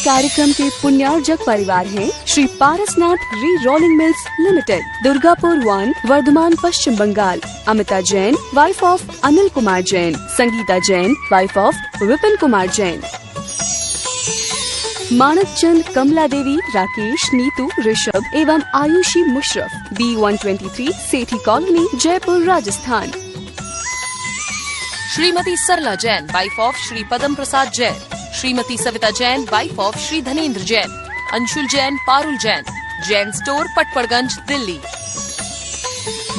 कार्यक्रम के पुण्यार्जक परिवार हैं Shri Parasnath re rolling mills limited, Durgapur 1, Bardhaman, Paschim Bangal. Amita Jain, wife of Anil Kumar Jain. Sangeeta Jain, wife of Vipin Kumar Jain. Manak Chand, Kamla Devi, Rakesh, Neetu, Rishabh एवं Ayushi Musharraf, B123 Sethi colony, Jaipur, Rajasthan. Shrimati Sarla Jain, wife of Shri Padam Prasad Jain. Shrimati Savita Jain, wife of Shri Dhanendra Jain. Anshul Jain, Parul Jain, Jain store, Patparganj, Delhi.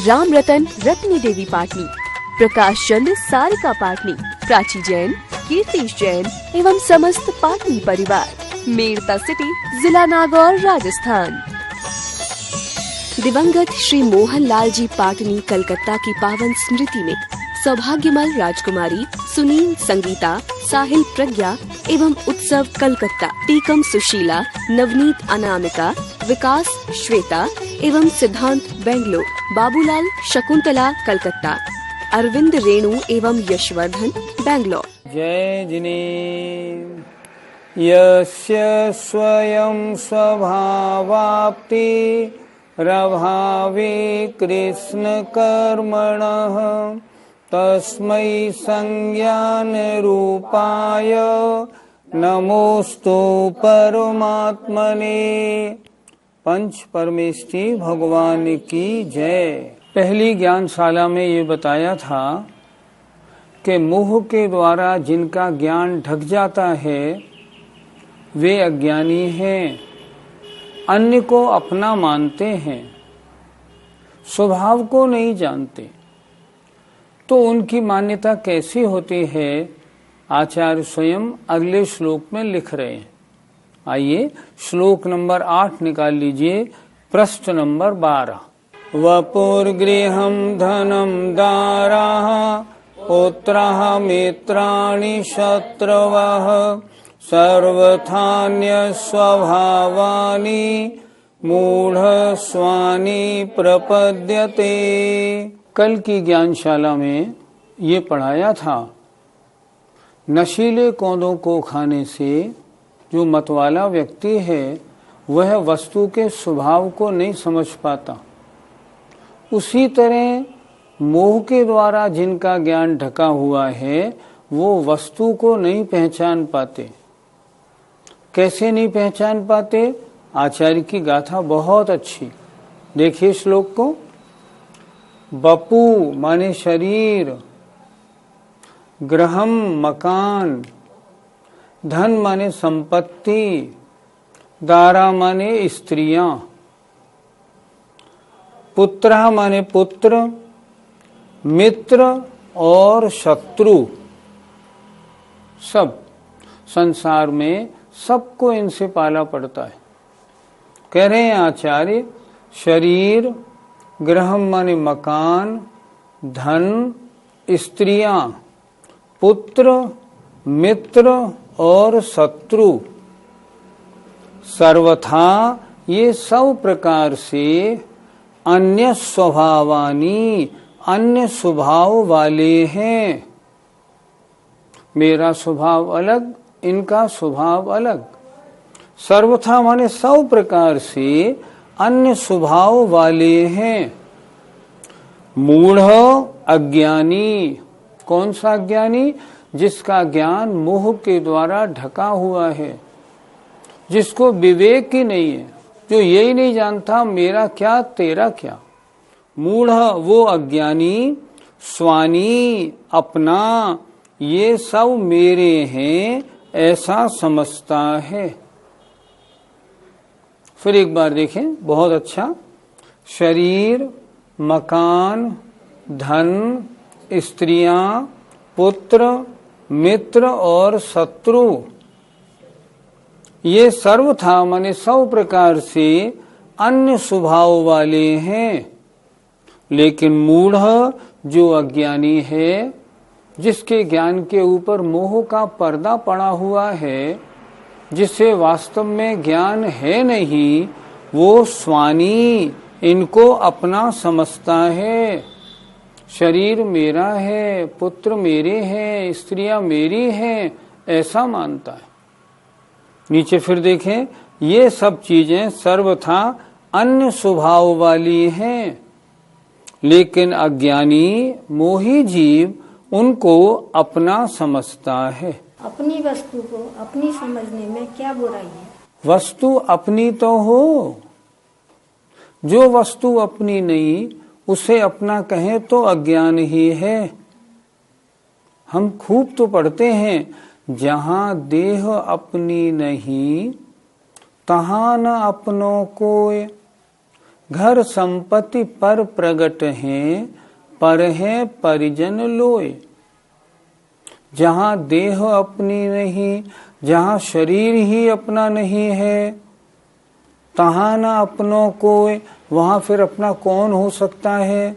Ram Ratan, Ratni देवी पाटनी। प्रकाश चंद, सारिका पाटनी, प्राची जैन, कीर्तिश जैन एवं समस्त पाटनी परिवार, मेड़ता सिटी, जिला नागौर, राजस्थान। दिवंगत श्री मोहन लाल जी पाटनी कलकत्ता की पावन स्मृति में सौभाग्यमल राजकुमारी, सुनील संगीता, साहिल प्रज्ञा एवं उत्सव कलकत्ता, टीकम सुशीला, नवनीत अनामिका, विकास श्वेता एवं सिद्धांत बेंगलोर, बाबूलाल शकुंतला कलकत्ता, अरविंद रेणु एवं यशवर्धन बेंगलोर। जय जिने यस्य स्वयं स्वभावाप्ति रभावे कृष्ण कर्मणः तस्मै संज्ञान रूपाय नमोस्तु परमात्मने। पंच परमेष्टि भगवान की जय। पहली ज्ञानशाला में ये बताया था कि मोह के द्वारा जिनका ज्ञान ढक जाता है वे अज्ञानी हैं, अन्य को अपना मानते हैं, स्वभाव को नहीं जानते। तो उनकी मान्यता कैसी होती है, आचार्य स्वयं अगले श्लोक में लिख रहे हैं। आइए श्लोक नंबर 8 निकाल लीजिए, पृष्ठ नंबर 12। वपुर्गृहं धनं दाराः पुत्राः मित्राणि शत्रवः सर्वथान्य स्वभावानि मूढ़ स्वानि प्रपद्यते। कल की ज्ञानशाला में ये पढ़ाया था, नशीले कौंदों को खाने से जो मतवाला व्यक्ति है वह वस्तु के स्वभाव को नहीं समझ पाता। उसी तरह मोह के द्वारा जिनका ज्ञान ढका हुआ है वो वस्तु को नहीं पहचान पाते। कैसे नहीं पहचान पाते? आचार्य की गाथा बहुत अच्छी, देखिए श्लोक को। बपू माने शरीर, ग्रहम मकान, धन माने संपत्ति, दारा माने स्त्रियां, पुत्र माने पुत्र, मित्र और शत्रु, सब संसार में सबको इनसे पाला पड़ता है। कह रहे हैं आचार्य, शरीर, ग्रह माने मकान, धन, स्त्रियां, पुत्र, मित्र और शत्रु, सर्वथा ये सब प्रकार से अन्य स्वभावानी, अन्य स्वभाव वाले हैं। मेरा स्वभाव अलग, इनका स्वभाव अलग। सर्वथा माने सब प्रकार से अन्य स्वभाव वाले हैं। मूढ़ अज्ञानी, कौन सा अज्ञानी? जिसका ज्ञान मोह के द्वारा ढका हुआ है, जिसको विवेक ही नहीं है, जो यही नहीं जानता मेरा क्या तेरा क्या। मूढ़ वो अज्ञानी, स्वानी अपना, ये सब मेरे हैं ऐसा समझता है। फिर एक बार देखें, बहुत अच्छा। शरीर, मकान, धन, स्त्रियां, पुत्र, मित्र और शत्रु, ये सर्वथा माने सब प्रकार से अन्य स्वभाव वाले हैं। लेकिन मूढ़ जो अज्ञानी है, जिसके ज्ञान के ऊपर मोह का पर्दा पड़ा हुआ है, जिसे वास्तव में ज्ञान है नहीं, वो स्वानी, इनको अपना समझता है। शरीर मेरा है, पुत्र मेरे हैं, स्त्रियां मेरी हैं, ऐसा मानता है। नीचे फिर देखें, ये सब चीजें सर्वथा अन्य स्वभाव वाली हैं, लेकिन अज्ञानी मोही जीव उनको अपना समझता है। अपनी वस्तु को अपनी समझने में क्या बुराई है? वस्तु अपनी तो हो, जो वस्तु अपनी नहीं उसे अपना कहें तो अज्ञान ही है। हम खूब तो पढ़ते हैं, जहां देह अपनी नहीं तहां न अपनों कोय, घर संपत्ति पर प्रगट हैं पर है परिजन लोय। जहां देह अपनी नहीं, जहां शरीर ही अपना नहीं है, तहां न अपनों कोय, वहां फिर अपना कौन हो सकता है?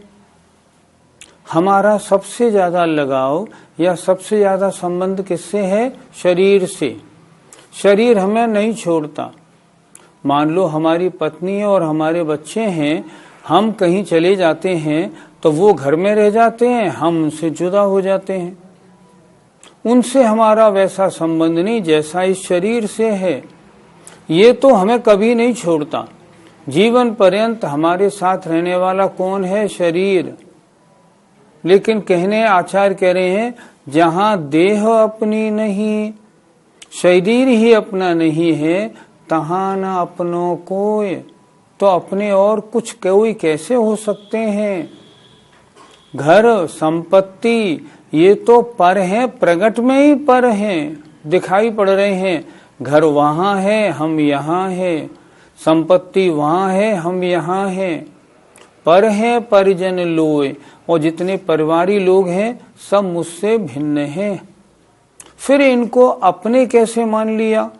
हमारा सबसे ज्यादा लगाव या सबसे ज्यादा संबंध किससे है? शरीर से। शरीर हमें नहीं छोड़ता। मान लो हमारी पत्नी और हमारे बच्चे हैं, हम कहीं चले जाते हैं तो वो घर में रह जाते हैं, हम उनसे जुदा हो जाते हैं। उनसे हमारा वैसा संबंध नहीं जैसा इस शरीर से है। ये तो हमें कभी नहीं छोड़ता। जीवन पर्यंत हमारे साथ रहने वाला कौन है? शरीर। लेकिन कहने आचार्य कह रहे हैं, जहां देह अपनी नहीं, शरीर ही अपना नहीं है, तहां न अपनों कोय, तो अपने और कुछ कोई कैसे हो सकते हैं? घर संपत्ति ये तो पर है, प्रगट में ही पर हैं, दिखाई पड़ रहे हैं। घर वहां है, हम यहाँ हैं, संपत्ति वहां है, हम यहाँ हैं, पर है परिजन लोय, और जितने परिवारी लोग हैं सब मुझसे भिन्न हैं। फिर इनको अपने कैसे मान लिया?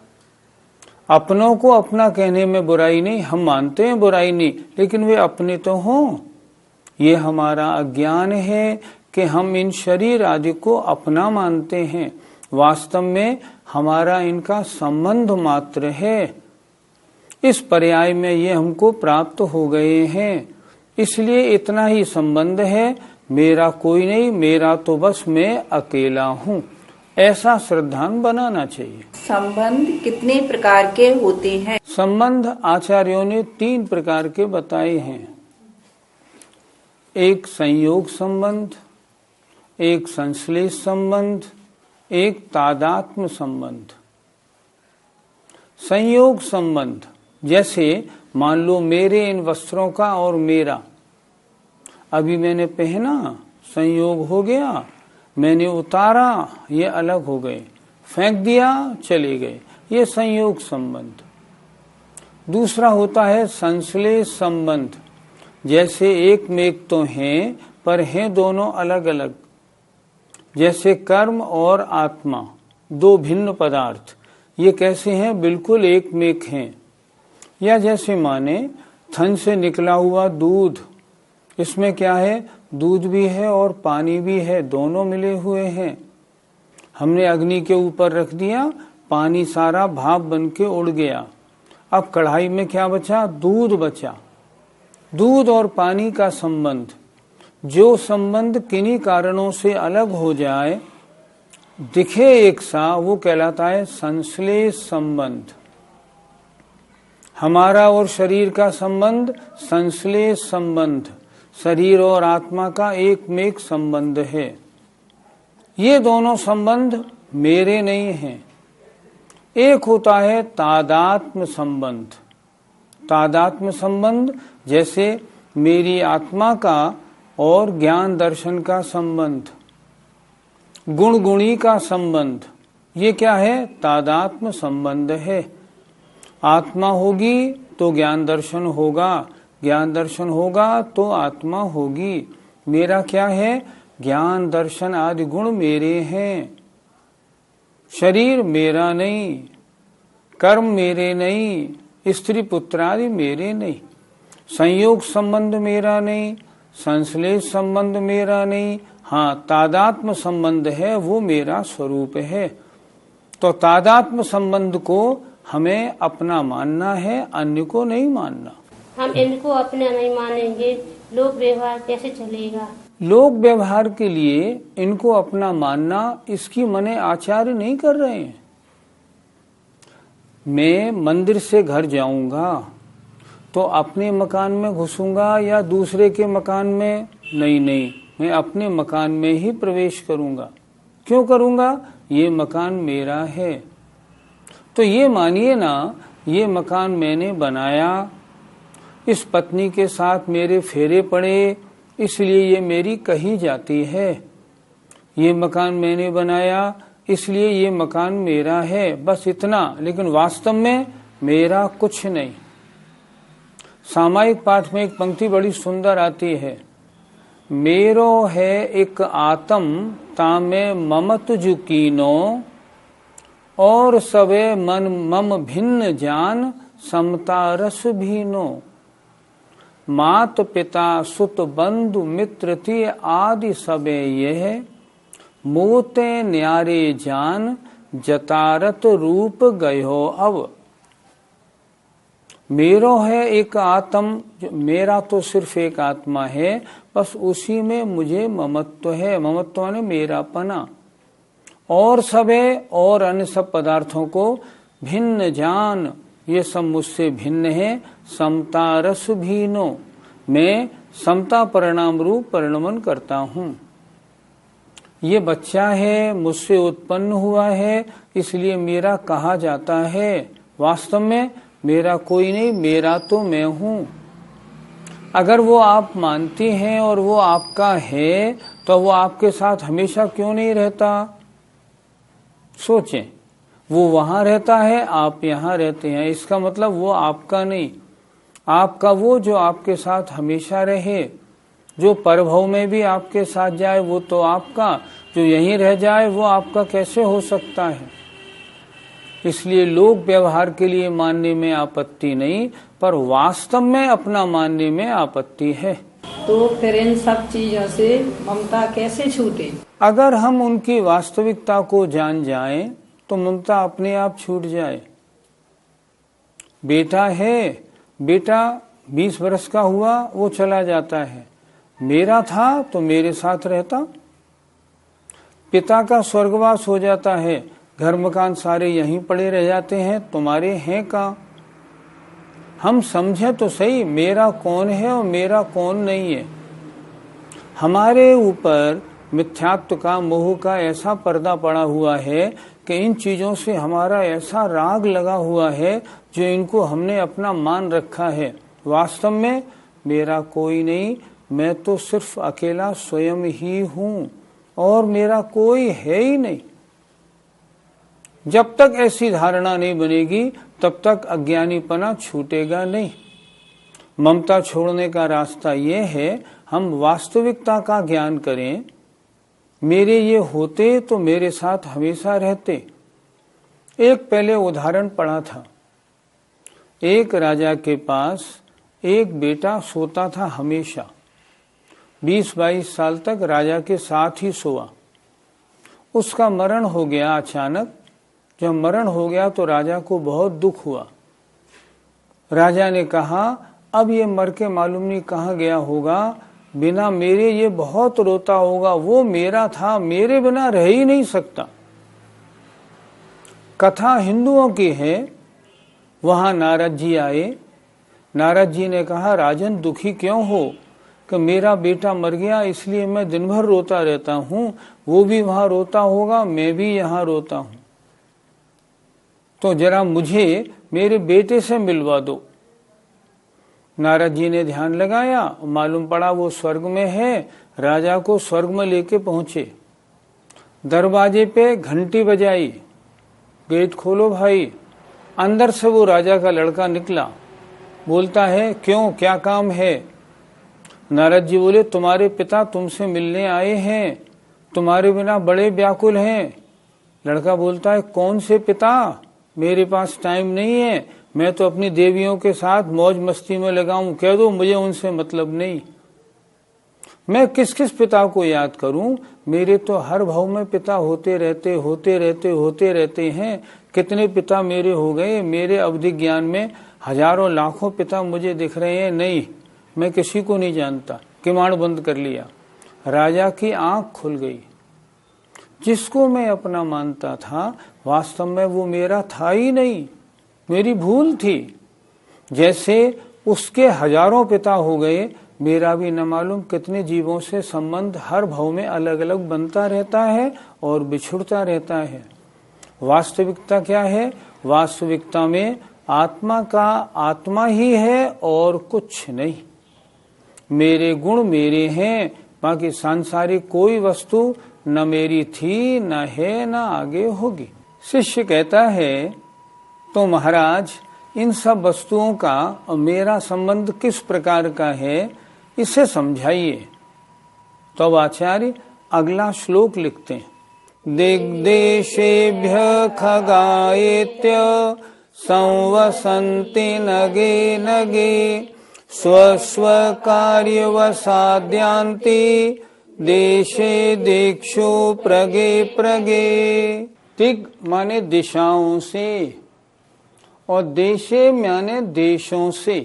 अपनों को अपना कहने में बुराई नहीं, हम मानते हैं बुराई नहीं, लेकिन वे अपने तो हों। ये हमारा अज्ञान है कि हम इन शरीर आदि को अपना मानते हैं। वास्तव में हमारा इनका संबंध मात्र है। इस पर्याय में ये हमको प्राप्त हो गए हैं, इसलिए इतना ही संबंध है। मेरा कोई नहीं, मेरा तो बस मैं अकेला हूँ, ऐसा श्रद्धान बनाना चाहिए। संबंध कितने प्रकार के होते हैं? संबंध आचार्यों ने 3 प्रकार के बताए हैं। एक संयोग संबंध, एक संश्लेष संबंध, एक तादात्म्य संबंध। संयोग संबंध, जैसे मान लो मेरे इन वस्त्रों का और मेरा, अभी मैंने पहना, संयोग हो गया, मैंने उतारा, ये अलग हो गए, फेंक दिया, चले गए, ये संयोग संबंध। दूसरा होता है संश्लेष संबंध, जैसे एक में एक तो हैं पर हैं दोनों अलग अलग, जैसे कर्म और आत्मा, 2 भिन्न पदार्थ, ये कैसे हैं? बिल्कुल एक में एक हैं। या जैसे माने थन से निकला हुआ दूध, इसमें क्या है? दूध भी है और पानी भी है, दोनों मिले हुए हैं। हमने अग्नि के ऊपर रख दिया, पानी सारा भाप बन के उड़ गया, अब कढ़ाई में क्या बचा? दूध बचा। दूध और पानी का संबंध, जो संबंध किन्हीं कारणों से अलग हो जाए, दिखे एक सा, वो कहलाता है संश्लेष संबंध। हमारा और शरीर का संबंध संश्लेष संबंध, शरीर और आत्मा का एक में एक संबंध है। ये दोनों संबंध मेरे नहीं हैं। एक होता है तादात्म्य संबंध। तादात्म्य संबंध जैसे मेरी आत्मा का और ज्ञान दर्शन का संबंध, गुण गुणी का संबंध, ये क्या है? तादात्म्य संबंध है। आत्मा होगी तो ज्ञान दर्शन होगा, ज्ञान दर्शन होगा तो आत्मा होगी। मेरा क्या है? ज्ञान दर्शन आदि गुण मेरे हैं। शरीर मेरा नहीं, कर्म मेरे नहीं, स्त्री पुत्र आदि मेरे नहीं, संयोग संबंध मेरा नहीं, संश्लेष संबंध मेरा नहीं। हाँ, तादात्म्य संबंध है, वो मेरा स्वरूप है। तो तादात्म्य संबंध को हमें अपना मानना है, अन्य को नहीं मानना। हम इनको अपना नहीं मानेंगे, लोक व्यवहार कैसे चलेगा? लोक व्यवहार के लिए इनको अपना मानना, इसकी मने आचार्य नहीं कर रहे हैं। मैं मंदिर से घर जाऊंगा तो अपने मकान में घुसूंगा या दूसरे के मकान में? नहीं, मैं अपने मकान में ही प्रवेश करूंगा। क्यों करूंगा? ये मकान मेरा है। तो ये मानिए ना, ये मकान मैंने बनाया, इस पत्नी के साथ मेरे फेरे पड़े, इसलिए ये मेरी कही जाती है। ये मकान मैंने बनाया, इसलिए ये मकान मेरा है, बस इतना। लेकिन वास्तव में मेरा कुछ नहीं। सामायिक पाठ में एक पंक्ति बड़ी सुंदर आती है, मेरो है एक आत्म तामे ममत जुकीनो, और सबे मन मम भिन्न जान समता रस भीनो। मात पिता सुत बंधु मित्र ती आदि सबे यह, मोते न्यारे जान जतारत रूप गयो अब। मेरो है एक आत्म, मेरा तो सिर्फ एक आत्मा है, बस उसी में मुझे ममत्व है। ममत्व ने मेरापना। और सबे और अन्य सब पदार्थों को भिन्न जान, ये सब मुझसे भिन्न है। समता रस भीनो, मैं समता परिणाम रूप परिणमन करता हूँ। ये बच्चा है, मुझसे उत्पन्न हुआ है, इसलिए मेरा कहा जाता है। वास्तव में मेरा कोई नहीं, मेरा तो मैं हूँ। अगर वो आप मानती हैं और वो आपका है, तो वो आपके साथ हमेशा क्यों नहीं रहता? सोचें, वो वहां रहता है, आप यहाँ रहते हैं, इसका मतलब वो आपका नहीं। आपका वो जो आपके साथ हमेशा रहे, जो परभव में भी आपके साथ जाए, वो तो आपका। जो यहीं रह जाए वो आपका कैसे हो सकता है? इसलिए लोक व्यवहार के लिए मानने में आपत्ति नहीं, पर वास्तव में अपना मानने में आपत्ति है। तो फिर इन सब चीजों से ममता कैसे छूटे? अगर हम उनकी वास्तविकता को जान जाएं, तो ममता अपने आप छूट जाए। बेटा है, बेटा 20 वर्ष का हुआ, वो चला जाता है। मेरा था तो मेरे साथ रहता। पिता का स्वर्गवास हो जाता है, घर मकान सारे यहीं पड़े रह जाते हैं, तुम्हारे हैं कहाँ? हम समझे तो सही, मेरा कौन है और मेरा कौन नहीं है। हमारे ऊपर मिथ्यात्व का, मोह का ऐसा पर्दा पड़ा हुआ है कि इन चीजों से हमारा ऐसा राग लगा हुआ है, जो इनको हमने अपना मान रखा है। वास्तव में मेरा कोई नहीं, मैं तो सिर्फ अकेला स्वयं ही हूँ और मेरा कोई है ही नहीं। जब तक ऐसी धारणा नहीं बनेगी, तब तक अज्ञानीपना छूटेगा नहीं। ममता छोड़ने का रास्ता ये है, हम वास्तविकता का ज्ञान करें। मेरे ये होते तो मेरे साथ हमेशा रहते। एक पहले उदाहरण पढ़ा था। एक राजा के पास एक बेटा सोता था हमेशा, 20-22 साल तक राजा के साथ ही सोआ। उसका मरण हो गया अचानक। जब मरण हो गया तो राजा को बहुत दुख हुआ। राजा ने कहा, अब ये मर के मालूम नहीं कहाँ गया होगा, बिना मेरे ये बहुत रोता होगा, वो मेरा था, मेरे बिना रह ही नहीं सकता। कथा हिंदुओं की है। वहां नारद जी आए। नारद जी ने कहा, राजन दुखी क्यों हो कि मेरा बेटा मर गया, इसलिए मैं दिन भर रोता रहता हूँ। वो भी वहां रोता होगा, मैं भी यहाँ रोता हूँ, तो जरा मुझे मेरे बेटे से मिलवा दो। नारद जी ने ध्यान लगाया, मालूम पड़ा वो स्वर्ग में है। राजा को स्वर्ग में लेके पहुंचे। दरवाजे पे घंटी बजाई, गेट खोलो भाई। अंदर से वो राजा का लड़का निकला। बोलता है, क्यों, क्या काम है? नारद जी बोले, तुम्हारे पिता तुमसे मिलने आए हैं, तुम्हारे बिना बड़े व्याकुल हैं। लड़का बोलता है, कौन से पिता? मेरे पास टाइम नहीं है, मैं तो अपनी देवियों के साथ मौज मस्ती में लगा हूं। कह दो मुझे उनसे मतलब नहीं। मैं किस किस पिता को याद करूं? मेरे तो हर भाव में पिता होते रहते हैं। कितने पिता मेरे हो गए। मेरे अवधि ज्ञान में हजारों लाखों पिता मुझे दिख रहे हैं। नहीं, मैं किसी को नहीं जानता। किवाड़ बंद कर लिया। राजा की आंख खुल गई। जिसको मैं अपना मानता था, वास्तव में वो मेरा था ही नहीं। मेरी भूल थी। जैसे उसके हजारों पिता हो गए, मेरा भी न मालूम कितने जीवों से संबंध हर भाव में अलग अलग बनता रहता है और बिछुड़ता रहता है। वास्तविकता क्या है? वास्तविकता में आत्मा का आत्मा ही है और कुछ नहीं। मेरे गुण मेरे हैं, बाकी सांसारिक कोई वस्तु न मेरी थी, न है, न आगे होगी। शिष्य कहता है, तो महाराज इन सब वस्तुओं का और मेरा संबंध किस प्रकार का है, इसे समझाइए। तो अब आचार्य अगला श्लोक लिखते हैं। दिग्देशेभ्य खगायेत्य संवसन्ति नगे नगे स्वस्व कार्यवसाद्यांति देशे दिक्षु प्रगे प्रगे। दिग माने दिशाओं से और देशे माने देशों से।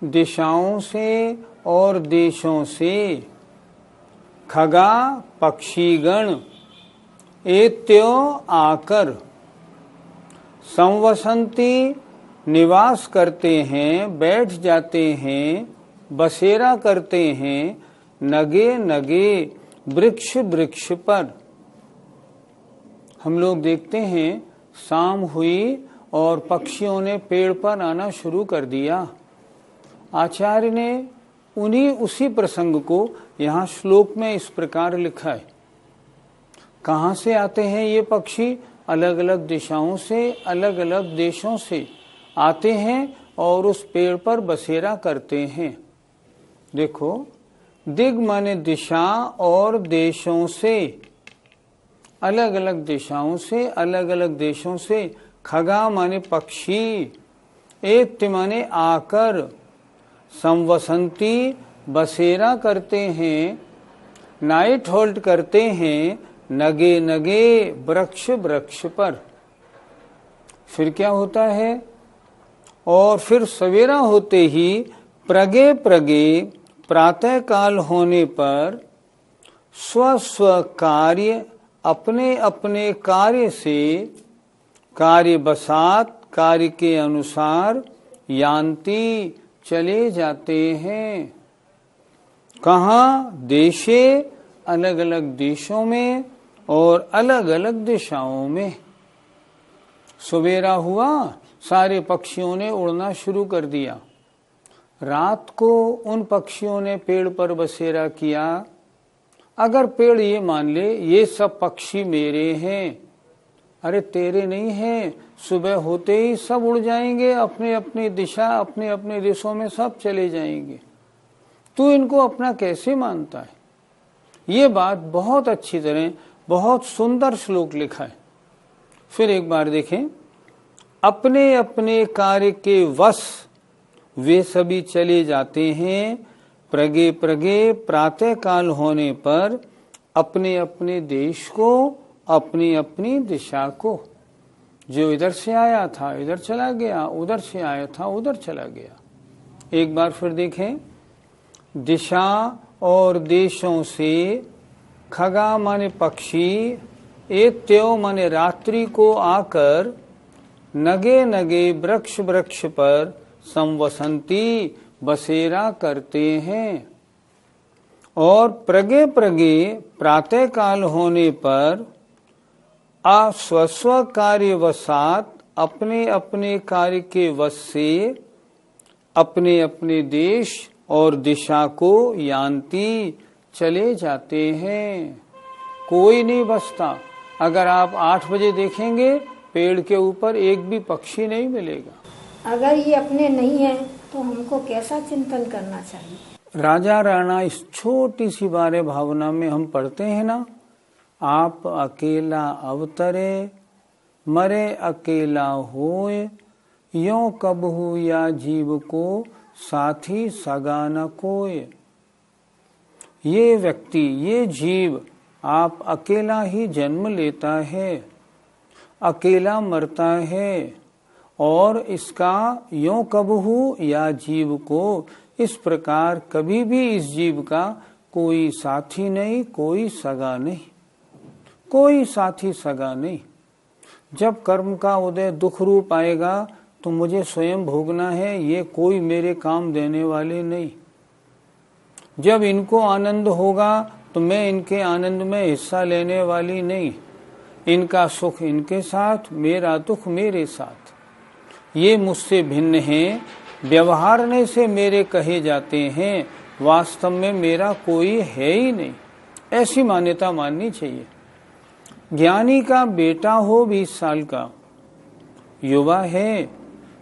दिशाओं से और देशों से। खगा पक्षीगण एत्यो आकर संवसंती निवास करते हैं, बैठ जाते हैं, बसेरा करते हैं, नगे नगे वृक्ष वृक्ष पर। हम लोग देखते हैं शाम हुई और पक्षियों ने पेड़ पर आना शुरू कर दिया। आचार्य ने उसी प्रसंग को यहाँ श्लोक में इस प्रकार लिखा है। कहाँ से आते हैं ये पक्षी? अलग अलग दिशाओं से, अलग अलग देशों से आते हैं और उस पेड़ पर बसेरा करते हैं। देखो, दिग माने दिशा और देशों से, अलग अलग दिशाओं से, अलग अलग देशों से। खगा माने पक्षी, एत्य माने आकर, संवसंती बसेरा करते हैं, नाइट होल्ड करते हैं, नगे नगे वृक्ष वृक्ष पर। फिर क्या होता है? और फिर सवेरा होते ही प्रगे प्रगे प्रातः काल होने पर स्व स्व कार्य अपने अपने कार्य से, कार्य बसात कार्य के अनुसार यान्ति चले जाते हैं। कहाँ? देशे अलग अलग देशों में और अलग अलग दिशाओं में। सवेरा हुआ, सारे पक्षियों ने उड़ना शुरू कर दिया। रात को उन पक्षियों ने पेड़ पर बसेरा किया। अगर पेड़ ये मान ले ये सब पक्षी मेरे हैं, अरे तेरे नहीं हैं। सुबह होते ही सब उड़ जाएंगे, अपने अपनी दिशा, अपने अपने देशों में सब चले जाएंगे। तू इनको अपना कैसे मानता है? ये बात बहुत अच्छी तरह, बहुत सुंदर श्लोक लिखा है। फिर एक बार देखें। अपने अपने कार्य के वश वे सभी चले जाते हैं। प्रगे प्रगे प्रातः काल होने पर अपने अपने देश को, अपनी अपनी दिशा को। जो इधर से आया था इधर चला गया, उधर से आया था उधर चला गया। एक बार फिर देखें। दिशा और देशों से, खगा माने पक्षी, एत्यो माने रात्रि को आकर, नगे नगे वृक्ष वृक्ष पर संवसंती बसेरा करते हैं। और प्रगे प्रगे प्रातः काल होने पर अस्वस्व कार्यवशात अपने अपने कार्य के वश से अपने अपने देश और दिशा को यान्ति चले जाते हैं। कोई नहीं बचता। अगर आप 8 बजे देखेंगे पेड़ के ऊपर एक भी पक्षी नहीं मिलेगा। अगर ये अपने नहीं है तो हमको कैसा चिंतन करना चाहिए? राजा राणा इस छोटी सी बारे भावना में हम पढ़ते हैं ना, आप अकेला अवतरे मरे अकेला होए, यों कबहू या जीव को साथी सगा न कोय। ये व्यक्ति, ये जीव आप अकेला ही जन्म लेता है, अकेला मरता है, और इसका यों कबहू या जीव को इस प्रकार कभी भी इस जीव का कोई साथी नहीं, कोई सगा नहीं, कोई साथी सगा नहीं। जब कर्म का उदय दुख रूप आएगा तो मुझे स्वयं भोगना है, ये कोई मेरे काम देने वाले नहीं। जब इनको आनंद होगा तो मैं इनके आनंद में हिस्सा लेने वाली नहीं। इनका सुख इनके साथ, मेरा दुख मेरे साथ। ये मुझसे भिन्न हैं, व्यवहारने से मेरे कहे जाते हैं, वास्तव में मेरा कोई है ही नहीं। ऐसी मान्यता माननी चाहिए। ज्ञानी का बेटा हो 20 साल का, युवा है,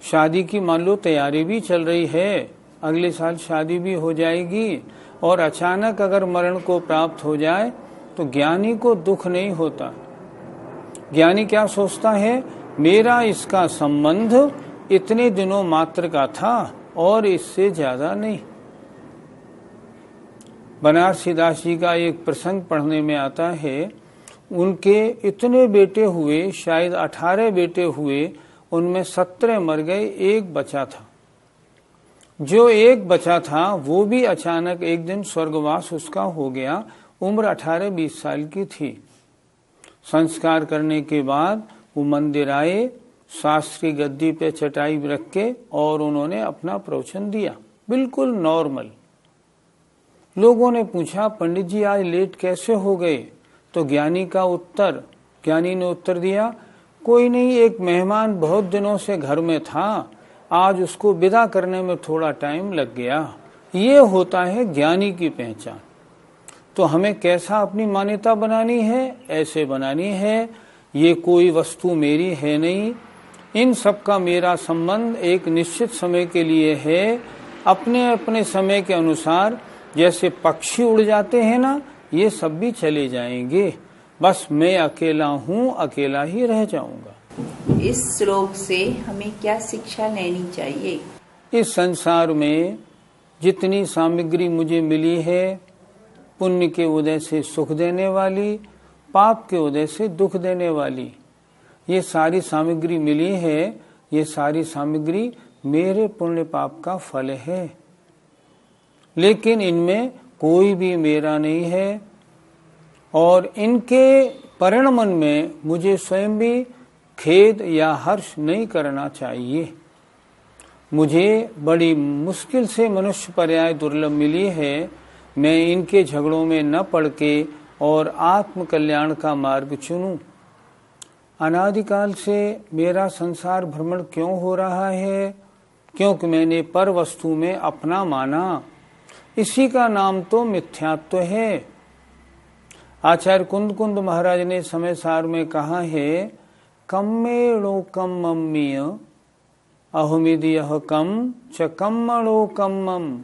शादी की मान लो तैयारी भी चल रही है, अगले साल शादी भी हो जाएगी, और अचानक अगर मरण को प्राप्त हो जाए तो ज्ञानी को दुख नहीं होता। ज्ञानी क्या सोचता है, मेरा इसका संबंध इतने दिनों मात्र का था और इससे ज्यादा नहीं। बनारसी दास जी का एक प्रसंग पढ़ने में आता है, उनके इतने बेटे हुए, शायद 18 बेटे हुए, उनमें 17 मर गए, एक बचा था। जो एक बचा था वो भी अचानक एक दिन स्वर्गवास उसका हो गया। उम्र 18-20 साल की थी। संस्कार करने के बाद वो मंदिर आए, शास्त्री गद्दी पे चटाई रख के, और उन्होंने अपना प्रवचन दिया, बिल्कुल नॉर्मल। लोगों ने पूछा, पंडित जी आज लेट कैसे हो गए? तो ज्ञानी ने उत्तर दिया, कोई नहीं, एक मेहमान बहुत दिनों से घर में था, आज उसको विदा करने में थोड़ा टाइम लग गया। ये होता है ज्ञानी की पहचान। तो हमें कैसा अपनी मान्यता बनानी है? ऐसे बनानी है, ये कोई वस्तु मेरी है नहीं, इन सब का मेरा संबंध एक निश्चित समय के लिए है। अपने अपने समय के अनुसार जैसे पक्षी उड़ जाते हैं ना, ये सब भी चले जाएंगे। बस मैं अकेला हूँ, अकेला ही रह जाऊंगा। इस श्लोक से हमें क्या शिक्षा लेनी चाहिए? इस संसार में जितनी सामग्री मुझे मिली है, पुण्य के उदय से सुख देने वाली, पाप के उदय से दुख देने वाली, ये सारी सामग्री मिली है। ये सारी सामग्री मेरे पुण्य पाप का फल है, लेकिन इनमें कोई भी मेरा नहीं है, और इनके परिणमन में मुझे स्वयं भी खेद या हर्ष नहीं करना चाहिए। मुझे बड़ी मुश्किल से मनुष्य पर्याय दुर्लभ मिली है। मैं इनके झगड़ों में न पड़ के और आत्म कल्याण का मार्ग चुनूं। अनादिकाल से मेरा संसार भ्रमण क्यों हो रहा है? क्योंकि मैंने पर वस्तु में अपना माना। इसी का नाम तो मिथ्यात्व है। आचार्य कुंद महाराज ने समय सार में कहा है, कम्मेणोकम मम्मीय अहमिदियः कम च कम्मणोकम मम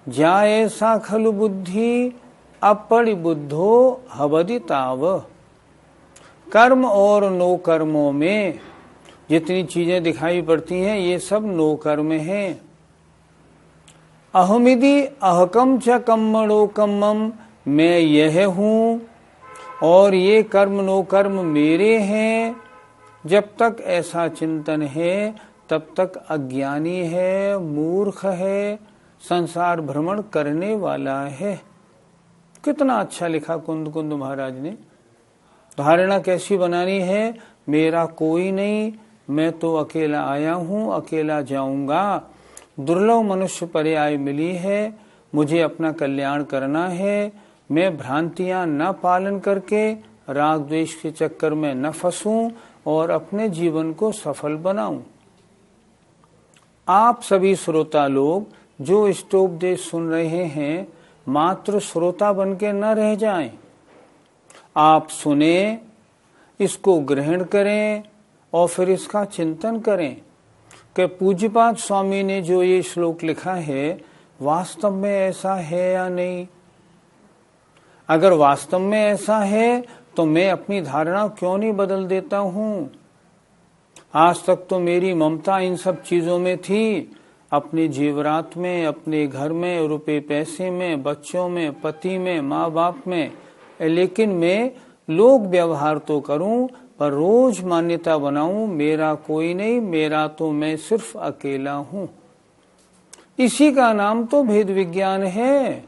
जाए सा खलु बुद्धि अपरिबुद्धो हवदि ताव। कर्म और नो कर्मों में जितनी चीजें दिखाई पड़ती हैं, ये सब नो कर्म हैं। अहमिदि अहकम च कम्मणोकम मम, मैं यह हूँ और ये कर्म नो कर्म मेरे हैं। जब तक ऐसा चिंतन है तब तक अज्ञानी है, मूर्ख है, संसार भ्रमण करने वाला है। कितना अच्छा लिखा कुंद महाराज ने। धारणा कैसी बनानी है? मेरा कोई नहीं, मैं तो अकेला आया हूँ, अकेला जाऊंगा। दुर्लभ मनुष्य पर्याय मिली है, मुझे अपना कल्याण करना है। मैं भ्रांतियां न पालन करके राग द्वेष के चक्कर में न फंसूं और अपने जीवन को सफल बनाऊं। आप सभी श्रोता लोग जो इष्टोपदेश सुन रहे हैं, मात्र श्रोता बन के न रह जाएं। आप सुने, इसको ग्रहण करें और फिर इसका चिंतन करें कि पूज्यपाद स्वामी ने जो ये श्लोक लिखा है, वास्तव में ऐसा है या नहीं। अगर वास्तव में ऐसा है तो मैं अपनी धारणा क्यों नहीं बदल देता हूँ। आज तक तो मेरी ममता इन सब चीजों में थी, अपने जेवरात में, अपने घर में, रुपए पैसे में, बच्चों में, पति में, माँ बाप में। लेकिन मैं लोक व्यवहार तो करूं, पर रोज मान्यता बनाऊं, मेरा कोई नहीं, मेरा तो मैं सिर्फ अकेला हूं। इसी का नाम तो भेद विज्ञान है।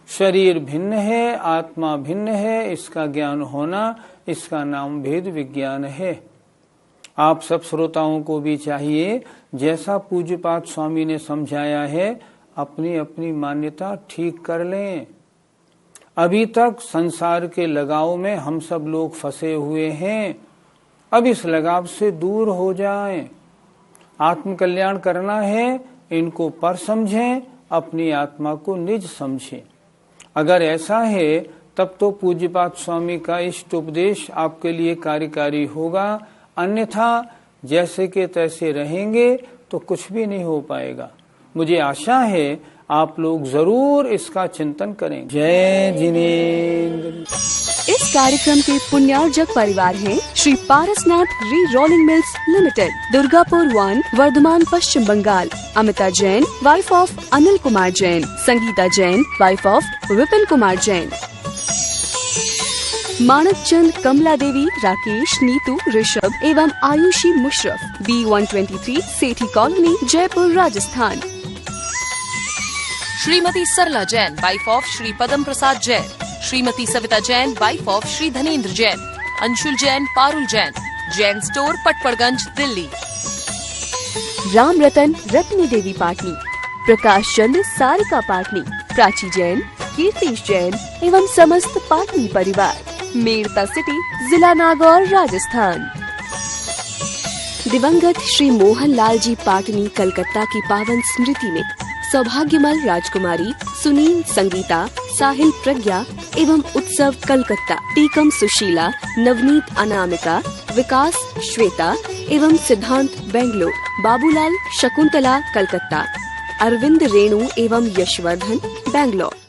शरीर भिन्न है, आत्मा भिन्न है, इसका ज्ञान होना, इसका नाम भेद विज्ञान है। आप सब श्रोताओं को भी चाहिए, जैसा पूज्यपाद स्वामी ने समझाया है, अपनी अपनी मान्यता ठीक कर लें। अभी तक संसार के लगाव में हम सब लोग फंसे हुए हैं, अब इस लगाव से दूर हो जाएं। आत्म कल्याण करना है, इनको पर समझें, अपनी आत्मा को निज समझें। अगर ऐसा है तब तो पूज्यपाद स्वामी का इष्ट उपदेश आपके लिए कार्यकारी होगा, अन्यथा जैसे के तैसे रहेंगे तो कुछ भी नहीं हो पाएगा। मुझे आशा है आप लोग जरूर इसका चिंतन करें। जय जिनेंद्र। इस कार्यक्रम के पुण्यार्जक परिवार हैं Shri Parasnath re rolling mills limited, Durgapur 1, Bardhaman, Paschim Bangal. Amita Jain, wife of Anil Kumar Jain. Sangeeta Jain, wife of Vipin Kumar Jain. Manak Chand, Kamla Devi, Rakesh, Neetu, Rishabh एवं Ayushi Musharraf, B123, Sethi colony, Jaipur, Rajasthan. Shrimati Sarla Jain, wife of Shri Padam Prasad Jain. Shrimati Savita Jain, wife of Shri Dhanendra Jain. Anshul Jain, Parul Jain, Jain store, Patparganj, Delhi. Ram Ratan, Ratni देवी पाटनी। प्रकाश चंद, सारिका पाटनी। प्राची जैन, कीर्तिश जैन एवं समस्त पाटनी परिवार, मेड़ता सिटी, जिला नागौर, राजस्थान। दिवंगत श्री मोहन लाल जी पाटनी कलकत्ता की पावन स्मृति में सौभाग्यमल राजकुमारी, सुनील संगीता, साहिल प्रज्ञा एवं उत्सव कलकत्ता, टीकम सुशीला, नवनीत अनामिका, विकास श्वेता एवं सिद्धांत बेंगलोर, बाबूलाल शकुंतला कलकत्ता, अरविंद रेणु एवं यशवर्धन बेंगलोर।